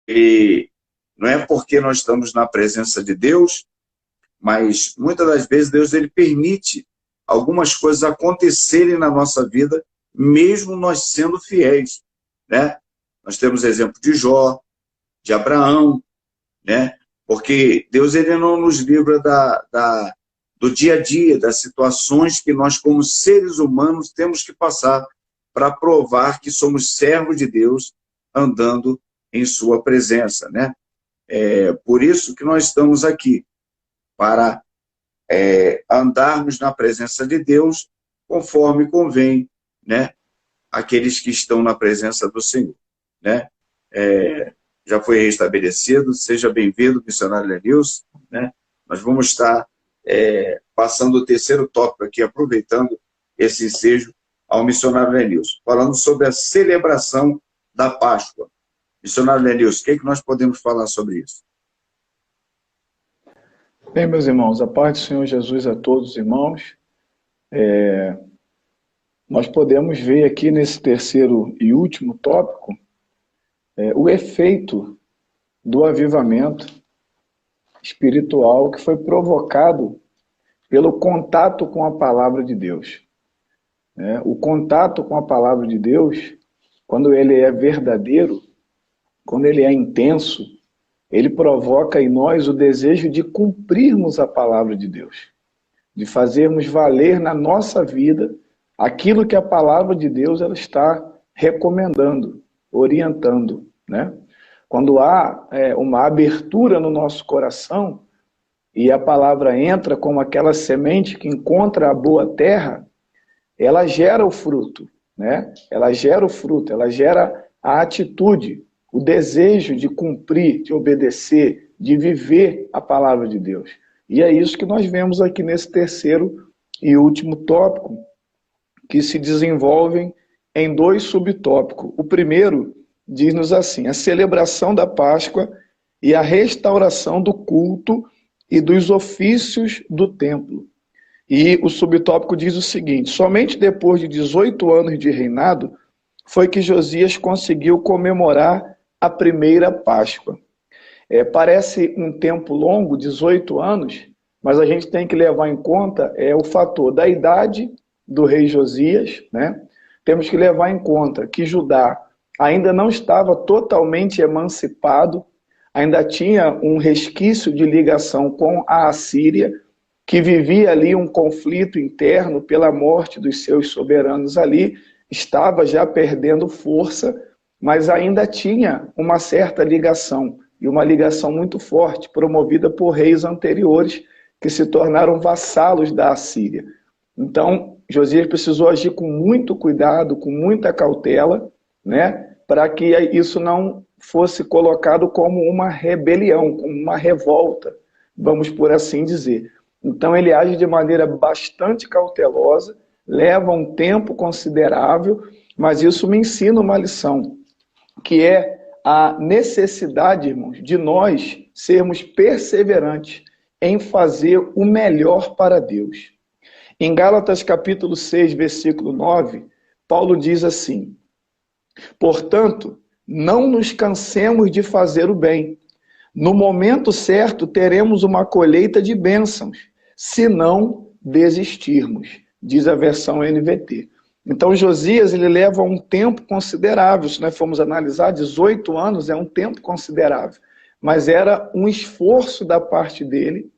E não é porque nós estamos na presença de Deus, mas muitas das vezes Deus ele permite algumas coisas acontecerem na nossa vida, mesmo nós sendo fiéis, né? Nós temos exemplo de Jó, de Abraão, né? Porque Deus ele não nos livra do dia a dia, das situações que nós, como seres humanos, temos que passar para provar que somos servos de Deus andando em sua presença, né? Por isso que nós estamos aqui, para andarmos na presença de Deus conforme convém, né? Aqueles que estão na presença do Senhor, né? Já foi restabelecido, seja bem-vindo, missionário Lenilson, né? Nós vamos estar passando o terceiro tópico aqui, aproveitando esse ensejo ao missionário Lenilson, falando sobre a celebração da Páscoa. Missionário Lenilson, o que nós podemos falar sobre isso? Bem, meus irmãos, a paz do Senhor Jesus a todos os irmãos. Nós podemos ver aqui nesse terceiro e último tópico o efeito do avivamento espiritual que foi provocado pelo contato com a palavra de Deus. O contato com a palavra de Deus, quando ele é verdadeiro, quando ele é intenso, ele provoca em nós o desejo de cumprirmos a palavra de Deus, de fazermos valer na nossa vida aquilo que a palavra de Deus ela está recomendando, orientando, né? Quando há uma abertura no nosso coração e a palavra entra como aquela semente que encontra a boa terra, ela gera o fruto, né? Ela gera o fruto, ela gera a atitude, o desejo de cumprir, de obedecer, de viver a palavra de Deus. E é isso que nós vemos aqui nesse terceiro e último tópico, que se desenvolvem em dois subtópicos. O primeiro diz-nos assim: a celebração da Páscoa e a restauração do culto e dos ofícios do templo. E o subtópico diz o seguinte: somente depois de 18 anos de reinado foi que Josias conseguiu comemorar a primeira Páscoa. Parece um tempo longo, 18 anos, mas a gente tem que levar em conta o fator da idade do rei Josias, né? Temos que levar em conta que Judá ainda não estava totalmente emancipado, ainda tinha um resquício de ligação com a Assíria, que vivia ali um conflito interno pela morte dos seus soberanos ali, estava já perdendo força, mas ainda tinha uma certa ligação, e uma ligação muito forte, promovida por reis anteriores, que se tornaram vassalos da Assíria. Então, Josias precisou agir com muito cuidado, com muita cautela, né, para que isso não fosse colocado como uma rebelião, como uma revolta, vamos por assim dizer. Então, ele age de maneira bastante cautelosa, leva um tempo considerável, mas isso me ensina uma lição, que é a necessidade, irmãos, de nós sermos perseverantes em fazer o melhor para Deus. Em Gálatas capítulo 6, versículo 9, Paulo diz assim: portanto, não nos cansemos de fazer o bem. No momento certo teremos uma colheita de bênçãos, se não desistirmos, diz a versão NVT. Então Josias ele leva um tempo considerável, se nós formos analisar, 18 anos é um tempo considerável, mas era um esforço da parte dele,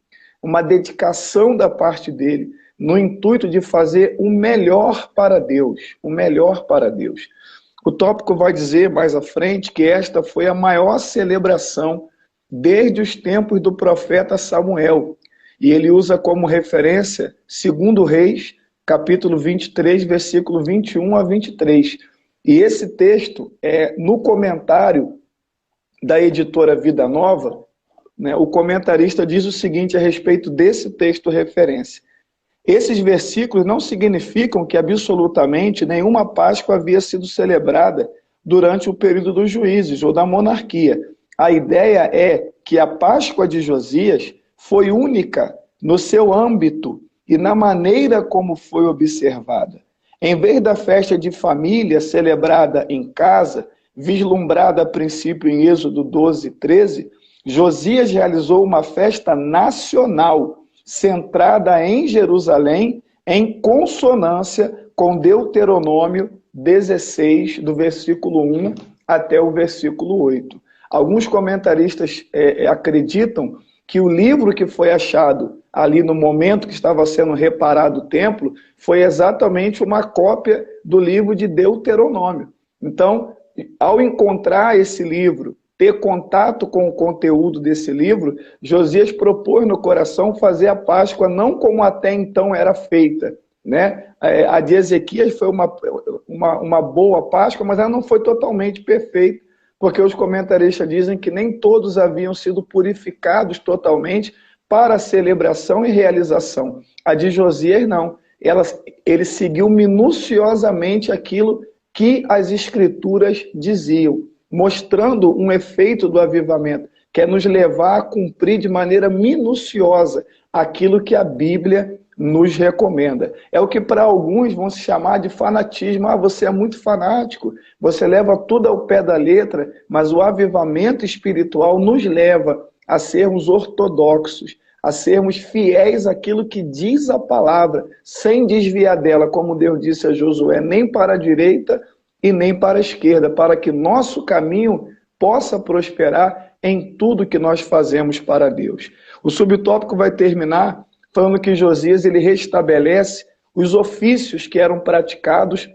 uma dedicação da parte dele, no intuito de fazer o melhor para Deus, o melhor para Deus. O tópico vai dizer mais à frente que esta foi a maior celebração desde os tempos do profeta Samuel, e ele usa como referência 2 Reis, capítulo 23, versículo 21 a 23. E esse texto no comentário da editora Vida Nova, né, o comentarista diz o seguinte a respeito desse texto referência: esses versículos não significam que absolutamente nenhuma Páscoa havia sido celebrada durante o período dos juízes ou da monarquia. A ideia é que a Páscoa de Josias foi única no seu âmbito e na maneira como foi observada. Em vez da festa de família celebrada em casa, vislumbrada a princípio em Êxodo 12, 13, Josias realizou uma festa nacional, centrada em Jerusalém, em consonância com Deuteronômio 16, do versículo 1 até o versículo 8. Alguns comentaristas acreditam que o livro que foi achado ali no momento que estava sendo reparado o templo foi exatamente uma cópia do livro de Deuteronômio. Então, ao encontrar esse livro, ter contato com o conteúdo desse livro, Josias propôs no coração fazer a Páscoa não como até então era feita, né? A de Ezequias foi uma boa Páscoa, mas ela não foi totalmente perfeita, porque os comentaristas dizem que nem todos haviam sido purificados totalmente para a celebração e realização. A de Josias não. Ele seguiu minuciosamente aquilo que as Escrituras diziam, mostrando um efeito do avivamento, que é nos levar a cumprir de maneira minuciosa aquilo que a Bíblia nos recomenda. É o que para alguns vão se chamar de fanatismo. Ah, você é muito fanático, você leva tudo ao pé da letra, mas o avivamento espiritual nos leva a sermos ortodoxos, a sermos fiéis àquilo que diz a palavra, sem desviar dela, como Deus disse a Josué, nem para a direita e nem para a esquerda, para que nosso caminho possa prosperar em tudo que nós fazemos para Deus. O subtópico vai terminar falando que Josias ele restabelece os ofícios que eram praticados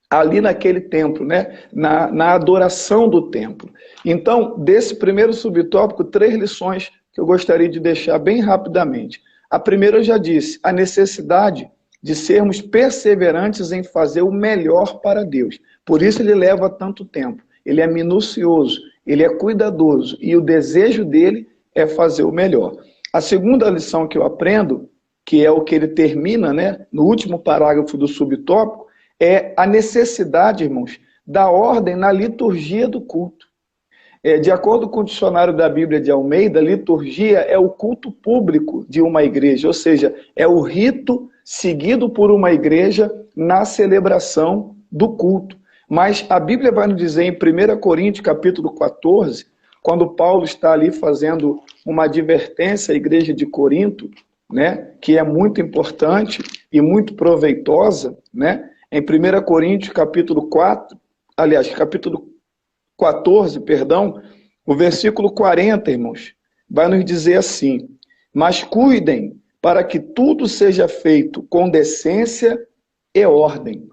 ali naquele templo, né? na adoração do templo. Então, desse primeiro subtópico, 3 lições que eu gostaria de deixar bem rapidamente. A primeira eu já disse, a necessidade de sermos perseverantes em fazer o melhor para Deus. Por isso ele leva tanto tempo. Ele é minucioso, ele é cuidadoso e o desejo dele é fazer o melhor. A segunda lição que eu aprendo, que é o que ele termina, né, no último parágrafo do subtópico, é a necessidade, irmãos, da ordem na liturgia do culto. De acordo com o dicionário da Bíblia de Almeida, liturgia é o culto público de uma igreja, ou seja, é o rito seguido por uma igreja na celebração do culto. Mas a Bíblia vai nos dizer em 1 Coríntios capítulo 14, quando Paulo está ali fazendo uma advertência à igreja de Corinto, né, que é muito importante e muito proveitosa, né? Em 1 Coríntios capítulo 14, o versículo 40, irmãos, vai nos dizer assim: mas cuidem para que tudo seja feito com decência e ordem.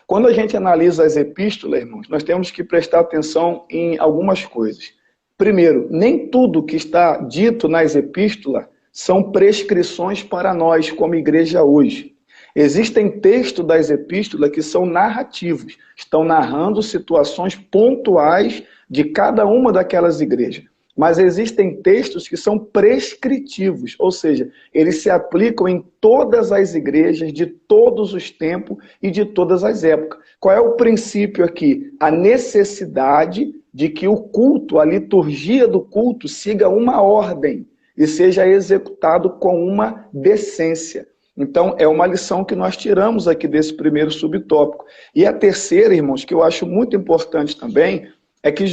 Quando a gente analisa as epístolas, irmãos, nós temos que prestar atenção em algumas coisas. Primeiro, nem tudo que está dito nas epístolas são prescrições para nós, como igreja hoje. Existem textos das epístolas que são narrativos, estão narrando situações pontuais de cada uma daquelas igrejas. Mas existem textos que são prescritivos, ou seja, eles se aplicam em todas as igrejas, de todos os tempos e de todas as épocas. Qual é o princípio aqui? A necessidade de que o culto, a liturgia do culto, siga uma ordem e seja executado com uma decência. Então, é uma lição que nós tiramos aqui desse primeiro subtópico. E a terceira, irmãos, que eu acho muito importante também, é que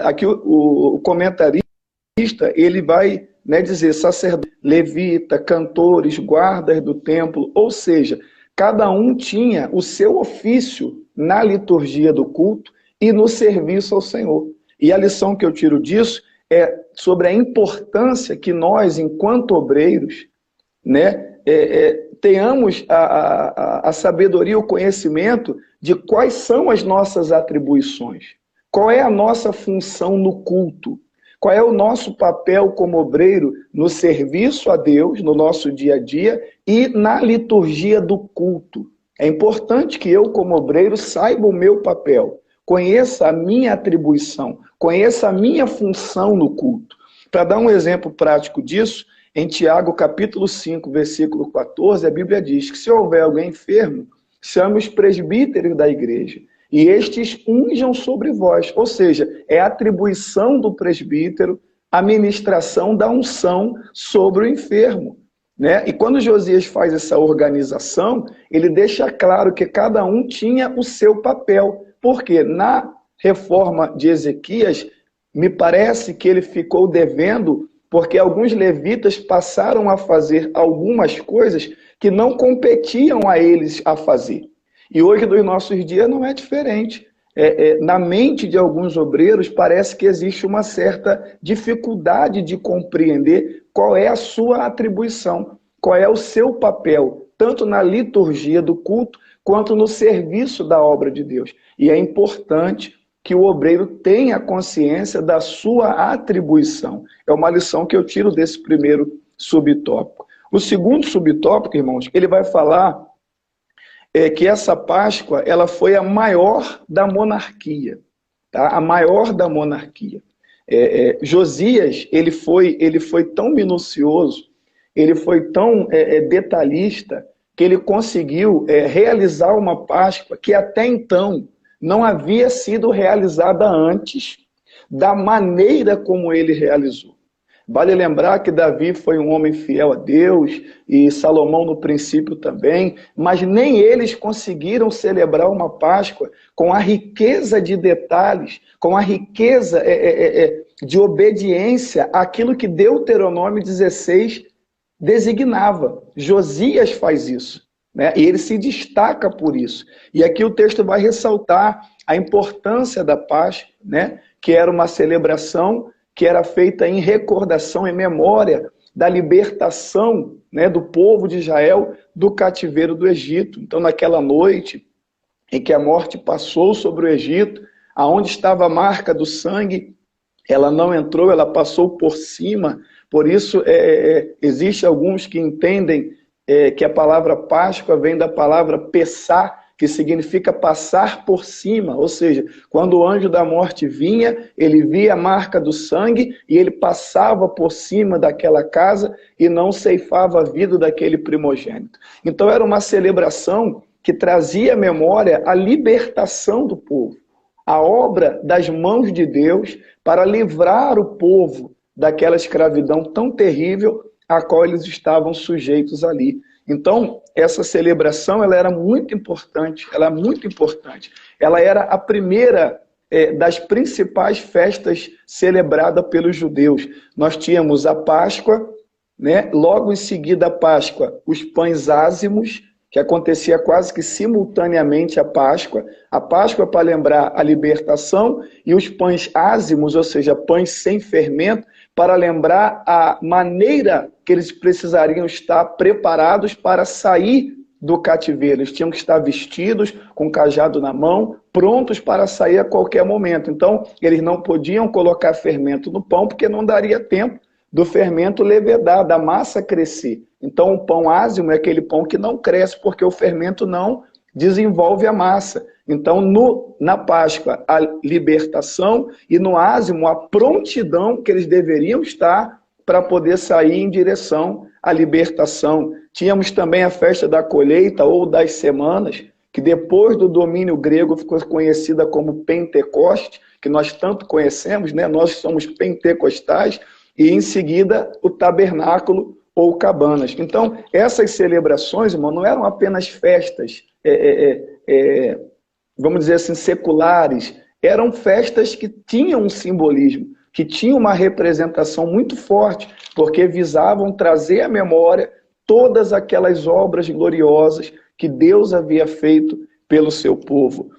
aqui o comentarista, ele vai, né, dizer sacerdote, levita, cantores, guardas do templo, ou seja, cada um tinha o seu ofício na liturgia do culto e no serviço ao Senhor. E a lição que eu tiro disso é sobre a importância que nós, enquanto obreiros, né, tenhamos a sabedoria, o conhecimento de quais são as nossas atribuições, qual é a nossa função no culto, qual é o nosso papel como obreiro no serviço a Deus, no nosso dia a dia e na liturgia do culto. É importante que eu, como obreiro, saiba o meu papel, conheça a minha atribuição, conheça a minha função no culto. Para dar um exemplo prático disso, em Tiago capítulo 5, versículo 14, a Bíblia diz que se houver alguém enfermo, chame os presbíteros da igreja e estes unjam sobre vós. Ou seja, é atribuição do presbítero a ministração da unção sobre o enfermo, né? E quando Josias faz essa organização, ele deixa claro que cada um tinha o seu papel. Porque na reforma de Ezequias, me parece que ele ficou devendo porque alguns levitas passaram a fazer algumas coisas que não competiam a eles a fazer. E hoje, nos nossos dias, não é diferente. Na mente de alguns obreiros, parece que existe uma certa dificuldade de compreender qual é a sua atribuição, qual é o seu papel, tanto na liturgia do culto, quanto no serviço da obra de Deus. E é importante que o obreiro tenha consciência da sua atribuição. É uma lição que eu tiro desse primeiro subtópico. O segundo subtópico, irmãos, ele vai falar que essa Páscoa ela foi a maior da monarquia, tá? A maior da monarquia. Josias, ele foi tão minucioso, ele foi tão detalhista, que ele conseguiu realizar uma Páscoa que até então não havia sido realizada antes, da maneira como ele realizou. Vale lembrar que Davi foi um homem fiel a Deus, e Salomão no princípio também, mas nem eles conseguiram celebrar uma Páscoa com a riqueza de detalhes, com a riqueza de obediência àquilo que Deuteronômio 16 designava. Josias faz isso, né? E ele se destaca por isso. E aqui o texto vai ressaltar a importância da Páscoa, né? Que era uma celebração que era feita em recordação, em memória da libertação, né, do povo de Israel do cativeiro do Egito. Então, naquela noite em que a morte passou sobre o Egito, aonde estava a marca do sangue, ela não entrou, ela passou por cima. Por isso, existe alguns que entendem que a palavra Páscoa vem da palavra pessá, que significa passar por cima, ou seja, quando o anjo da morte vinha, ele via a marca do sangue e ele passava por cima daquela casa e não ceifava a vida daquele primogênito. Então era uma celebração que trazia à memória a libertação do povo, a obra das mãos de Deus para livrar o povo daquela escravidão tão terrível a qual eles estavam sujeitos ali. Então, essa celebração ela era muito importante, Ela era a primeira das principais festas celebradas pelos judeus. Nós tínhamos a Páscoa, né? Logo em seguida a Páscoa, os pães ázimos, que acontecia quase que simultaneamente à Páscoa. A Páscoa para lembrar a libertação e os pães ázimos, ou seja, pães sem fermento, para lembrar a maneira que eles precisariam estar preparados para sair do cativeiro. Eles tinham que estar vestidos, com cajado na mão, prontos para sair a qualquer momento. Então, eles não podiam colocar fermento no pão, porque não daria tempo do fermento levedar, da massa crescer. Então, o pão ázimo é aquele pão que não cresce, porque o fermento não desenvolve a massa. Então, na Páscoa, a libertação, e no ázimo, a prontidão que eles deveriam estar para poder sair em direção à libertação. Tínhamos também a festa da colheita ou das semanas, que depois do domínio grego ficou conhecida como Pentecoste, que nós tanto conhecemos, né? Nós somos pentecostais, e em seguida o tabernáculo ou cabanas. Então, essas celebrações, irmão, não eram apenas festas, vamos dizer assim, seculares, eram festas que tinham um simbolismo, que tinham uma representação muito forte, porque visavam trazer à memória todas aquelas obras gloriosas que Deus havia feito pelo seu povo.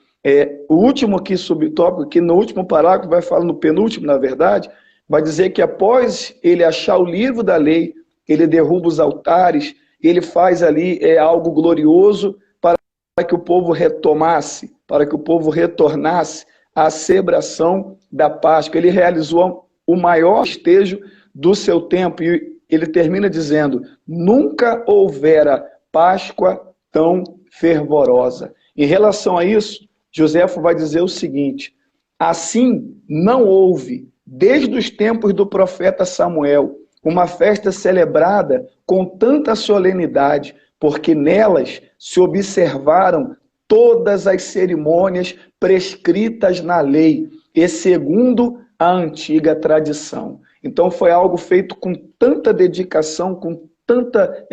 O último aqui, subtópico, que no último parágrafo vai falar, no penúltimo, na verdade, vai dizer que após ele achar o livro da lei, ele derruba os altares, ele faz ali algo glorioso para que o povo retomasse, para que o povo retornasse à celebração da Páscoa. Ele realizou o maior festejo do seu tempo, e ele termina dizendo: nunca houvera Páscoa tão fervorosa. Em relação a isso, Joséfo vai dizer o seguinte: assim não houve, desde os tempos do profeta Samuel, uma festa celebrada com tanta solenidade, porque nelas se observaram todas as cerimônias prescritas na lei e segundo a antiga tradição. Então foi algo feito com tanta dedicação, com tanta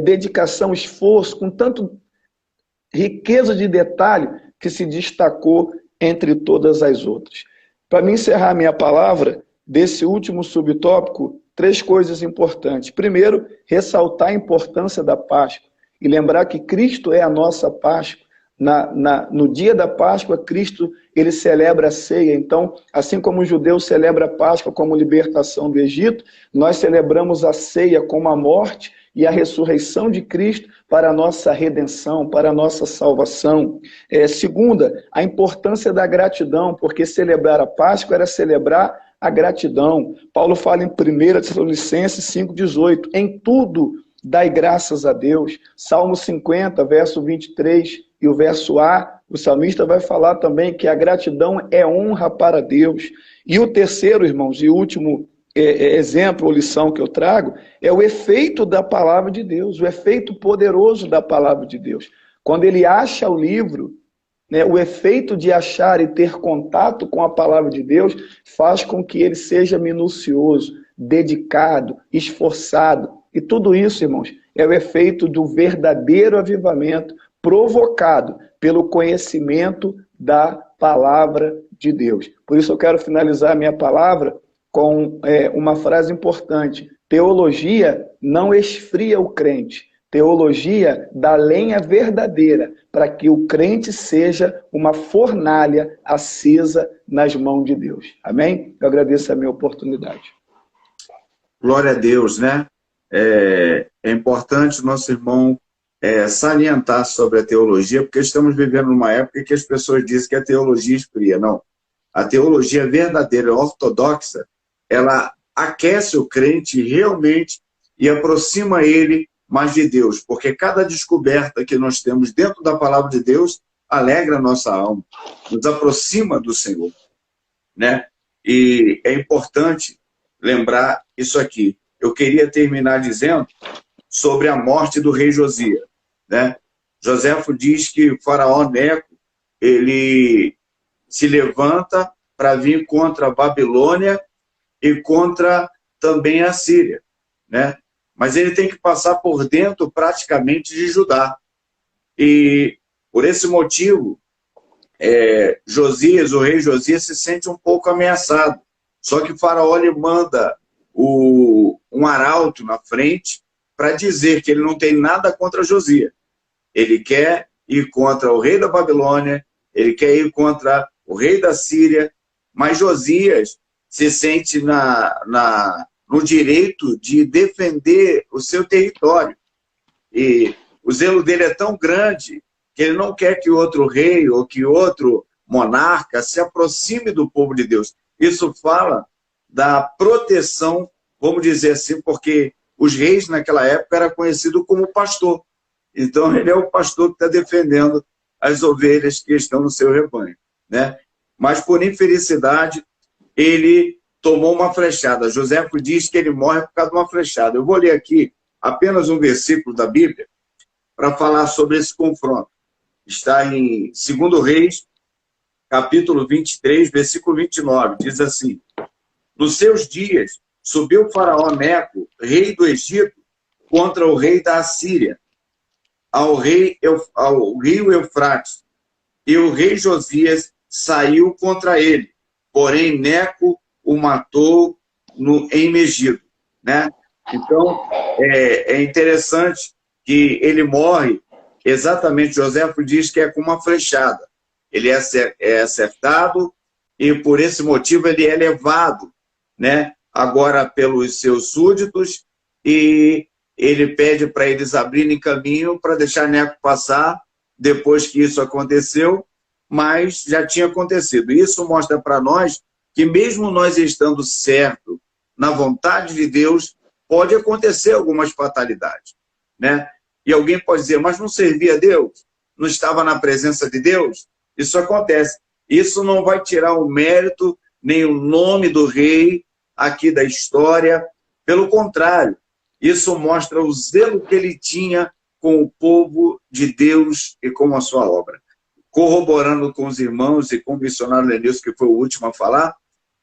dedicação, esforço, com tanta riqueza de detalhe, que se destacou entre todas as outras. Para mim encerrar minha palavra, desse último subtópico, 3 coisas importantes. Primeiro, ressaltar a importância da Páscoa e lembrar que Cristo é a nossa Páscoa. No dia da Páscoa, Cristo ele celebra a ceia. Então, assim como o judeu celebra a Páscoa como libertação do Egito, nós celebramos a ceia como a morte e a ressurreição de Cristo para a nossa redenção, para a nossa salvação. Segunda, a importância da gratidão, porque celebrar a Páscoa era celebrar a gratidão. Paulo fala em 1 Tessalonicenses 5,18, em tudo dai graças a Deus. Salmo 50, verso 23 e o verso A, o salmista vai falar também que a gratidão é honra para Deus. E o terceiro, irmãos, e último exemplo ou lição que eu trago, é o efeito da palavra de Deus, o efeito poderoso da palavra de Deus. Quando ele acha o livro, né, o efeito de achar e ter contato com a palavra de Deus faz com que ele seja minucioso, dedicado, esforçado. E tudo isso, irmãos, é o efeito do verdadeiro avivamento provocado pelo conhecimento da palavra de Deus. Por isso eu quero finalizar a minha palavra com uma frase importante. Teologia não esfria o crente. Teologia dá lenha verdadeira para que o crente seja uma fornalha acesa nas mãos de Deus. Amém? Eu agradeço a minha oportunidade. Glória a Deus, né? É importante, nosso irmão, salientar sobre a teologia, porque estamos vivendo numa época que as pessoas dizem que a teologia esfria. Não. A teologia verdadeira, ortodoxa, ela aquece o crente realmente e aproxima ele mais de Deus, porque cada descoberta que nós temos dentro da palavra de Deus alegra a nossa alma, nos aproxima do Senhor, né? E é importante lembrar isso aqui. Eu queria terminar dizendo sobre a morte do rei Josias, né? Joséfo diz que o faraó Neco, ele se levanta para vir contra a Babilônia e contra também a Síria, né? Mas ele tem que passar por dentro praticamente de Judá. E por esse motivo, Josias, o rei Josias, se sente um pouco ameaçado. Só que o faraó lhe manda um arauto na frente para dizer que ele não tem nada contra Josias. Ele quer ir contra o rei da Babilônia, ele quer ir contra o rei da Síria, mas Josias se sente no direito de defender o seu território. E o zelo dele é tão grande que ele não quer que outro rei ou que outro monarca se aproxime do povo de Deus. Isso fala da proteção, vamos dizer assim, porque os reis naquela época eram conhecidos como pastor. Então ele é o pastor que está defendendo as ovelhas que estão no seu rebanho, né? Mas por infelicidade, ele tomou uma flechada. Joséfo diz que ele morre por causa de uma flechada. Eu vou ler aqui apenas um versículo da Bíblia para falar sobre esse confronto. Está em 2 Reis, capítulo 23, versículo 29. Diz assim: nos seus dias subiu o faraó Neco, rei do Egito, contra o rei da Assíria, ao rio Eufrates. E o rei Josias saiu contra ele. Porém, Neco o matou em Megido, né? Então, é interessante que ele morre, exatamente, Joséfo diz que é com uma flechada. Ele é acertado e, por esse motivo, ele é levado, né, agora pelos seus súditos, e ele pede para eles abrirem caminho para deixar Neco passar, depois que isso aconteceu, mas já tinha acontecido. Isso mostra para nós que mesmo nós estando certo na vontade de Deus, pode acontecer algumas fatalidades, né? E alguém pode dizer, mas não servia a Deus? Não estava na presença de Deus? Isso acontece. Isso não vai tirar o mérito, nem o nome do rei aqui da história. Pelo contrário, isso mostra o zelo que ele tinha com o povo de Deus e com a sua obra. Corroborando com os irmãos e com o missionário Lenilson, que foi o último a falar,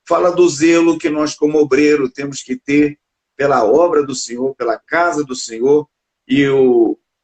fala do zelo que nós, como obreiro, temos que ter pela obra do Senhor, pela casa do Senhor, e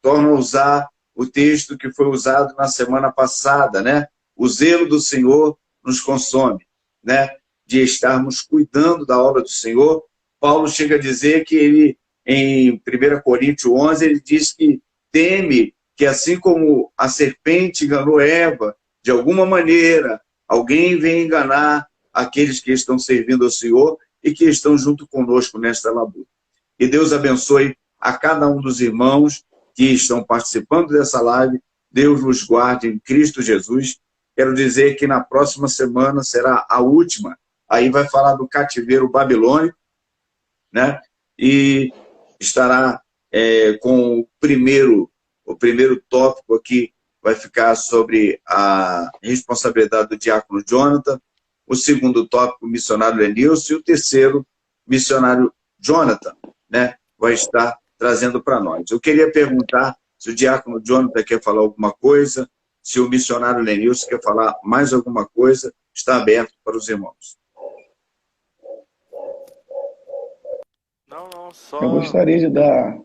torna a usar o texto que foi usado na semana passada, né? O zelo do Senhor nos consome, né? De estarmos cuidando da obra do Senhor. Paulo chega a dizer que ele, em 1 Coríntios 11, ele diz que teme que assim como a serpente enganou Eva, de alguma maneira, alguém venha enganar aqueles que estão servindo ao Senhor e que estão junto conosco nesta labuta. Que Deus abençoe a cada um dos irmãos que estão participando dessa live. Deus nos guarde em Cristo Jesus. Quero dizer que na próxima semana será a última. Aí vai falar do cativeiro babilônico, né? E estará com o primeiro tópico aqui, vai ficar sobre a responsabilidade do diácono Jonathan. O segundo tópico, missionário Lenilson. E o terceiro, missionário Jonathan, né? Vai estar trazendo para nós. Eu queria perguntar se o diácono Jonathan quer falar alguma coisa, se o missionário Lenilson quer falar mais alguma coisa, está aberto para os irmãos. Não, só... Eu gostaria de dar...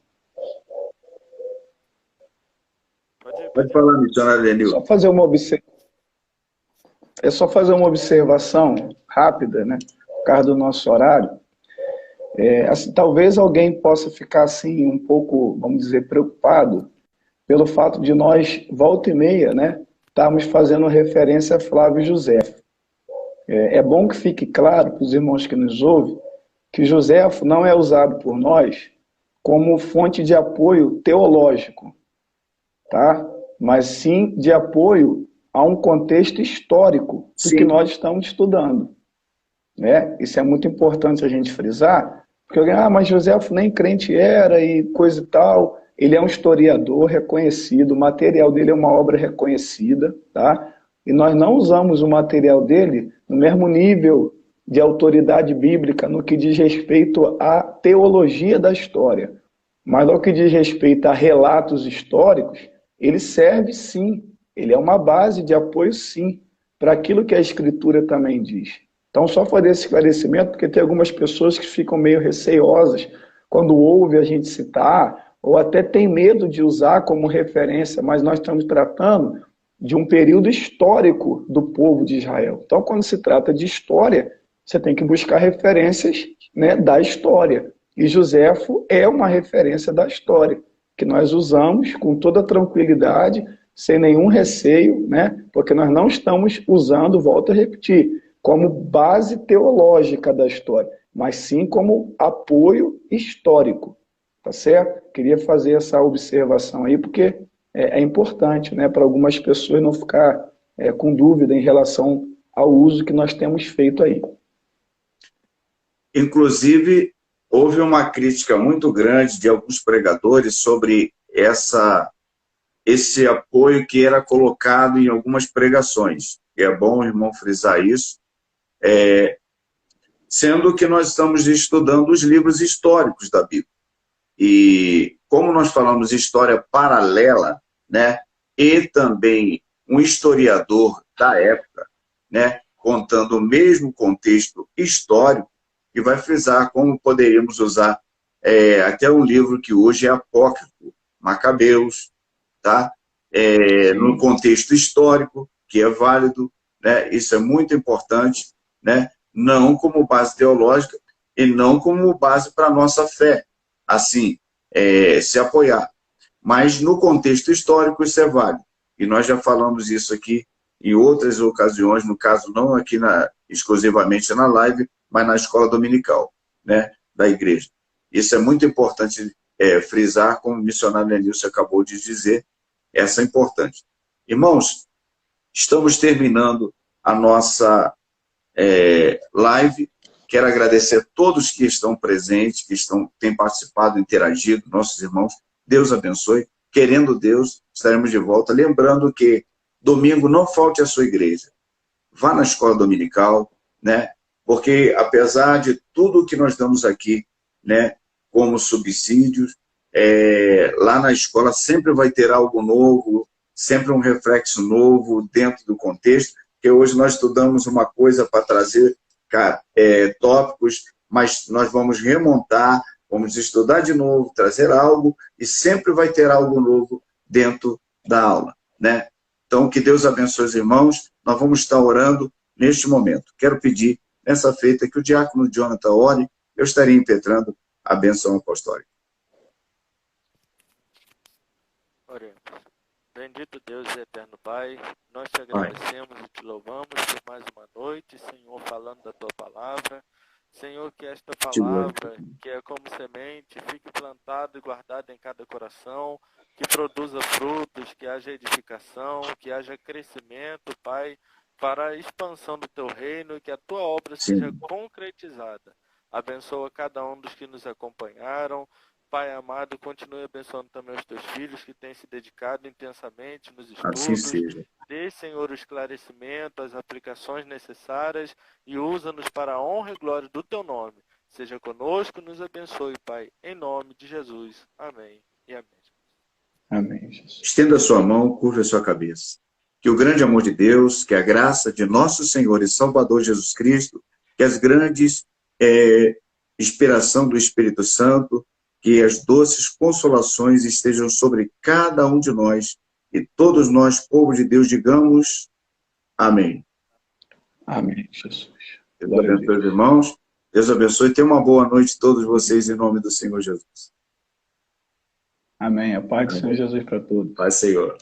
Pode falar, missionário Lenilson. Só fazer uma observação rápida, né? Por causa do nosso horário. Assim, talvez alguém possa ficar assim um pouco, vamos dizer, preocupado pelo fato de nós, volta e meia, né, estarmos fazendo referência a Flávio Josefo. É bom que fique claro para os irmãos que nos ouvem que Josefo não é usado por nós como fonte de apoio teológico, tá? Mas sim de apoio a um contexto histórico do que nós estamos estudando. Né? Isso é muito importante a gente frisar, porque alguém, mas Josefo nem crente era e coisa e tal. Ele é um historiador reconhecido, o material dele é uma obra reconhecida, tá? E nós não usamos o material dele no mesmo nível de autoridade bíblica no que diz respeito à teologia da história. Mas no que diz respeito a relatos históricos, ele serve sim, ele é uma base de apoio sim, para aquilo que a Escritura também diz. Então, só fazer esse esclarecimento, porque tem algumas pessoas que ficam meio receosas quando ouvem a gente citar, ou até tem medo de usar como referência, mas nós estamos tratando de um período histórico do povo de Israel. Então, quando se trata de história, você tem que buscar referências, né, da história. E Josefo é uma referência da história, que nós usamos com toda tranquilidade, sem nenhum receio, né, porque nós não estamos usando, volto a repetir, como base teológica da história, mas sim como apoio histórico, tá certo? Queria fazer essa observação aí, porque é importante, né, para algumas pessoas não ficar com dúvida em relação ao uso que nós temos feito aí. Inclusive, houve uma crítica muito grande de alguns pregadores sobre esse apoio que era colocado em algumas pregações. E é bom o irmão frisar isso. Sendo que nós estamos estudando os livros históricos da Bíblia. E como nós falamos história paralela, né, e também um historiador da época, né, contando o mesmo contexto histórico, que vai frisar como poderíamos usar até um livro que hoje é apócrifo, Macabeus, tá? No contexto histórico, que é válido, né? Isso é muito importante, né? Não como base teológica e não como base para a nossa fé, assim, se apoiar. Mas no contexto histórico isso é válido. E nós já falamos isso aqui em outras ocasiões, no caso não aqui exclusivamente na live, mas na escola dominical, né, da igreja. Isso é muito importante frisar, como o missionário Lenilson acabou de dizer, essa é importante. Irmãos, estamos terminando a nossa live. Quero agradecer a todos que estão presentes, que têm participado, interagido, nossos irmãos. Deus abençoe. Querendo Deus, estaremos de volta. Lembrando que domingo não falte à sua igreja. Vá na escola dominical, né? Porque apesar de tudo que nós damos aqui, né, como subsídios, lá na escola sempre vai ter algo novo, sempre um reflexo novo dentro do contexto, que hoje nós estudamos uma coisa para trazer tópicos, mas nós vamos remontar, vamos estudar de novo, trazer algo, e sempre vai ter algo novo dentro da aula, né? Então, que Deus abençoe os irmãos. Nós vamos estar orando neste momento. Quero pedir, nessa feita, que o diácono Jonathan ore. Eu estarei impetrando a bênção apostólica. Oremos. Bendito Deus e eterno Pai, nós te Pai. agradecemos e te louvamos por mais uma noite, Senhor, falando da tua palavra. Senhor, que esta palavra, que é como semente, fique plantada e guardada em cada coração, que produza frutos, que haja edificação, que haja crescimento, Pai, para a expansão do teu reino e que a tua obra seja concretizada. Abençoa cada um dos que nos acompanharam. Pai amado, continue abençoando também os teus filhos que têm se dedicado intensamente nos estudos. Assim seja. Dê, Senhor, o esclarecimento, as aplicações necessárias e usa-nos para a honra e glória do teu nome. Seja conosco, nos abençoe, Pai, em nome de Jesus. Amém e amém. Amém, Jesus. Estenda a sua mão, curva a sua cabeça. Que o grande amor de Deus, que a graça de nosso Senhor e Salvador Jesus Cristo, que as grandes inspiração do Espírito Santo, que as doces consolações estejam sobre cada um de nós e todos nós, povo de Deus, digamos amém. Amém, Jesus. Deus abençoe os irmãos. Deus abençoe. Tenha uma boa noite a todos vocês em nome do Senhor Jesus. Amém. A paz do Senhor Jesus para todos. Paz, Senhor.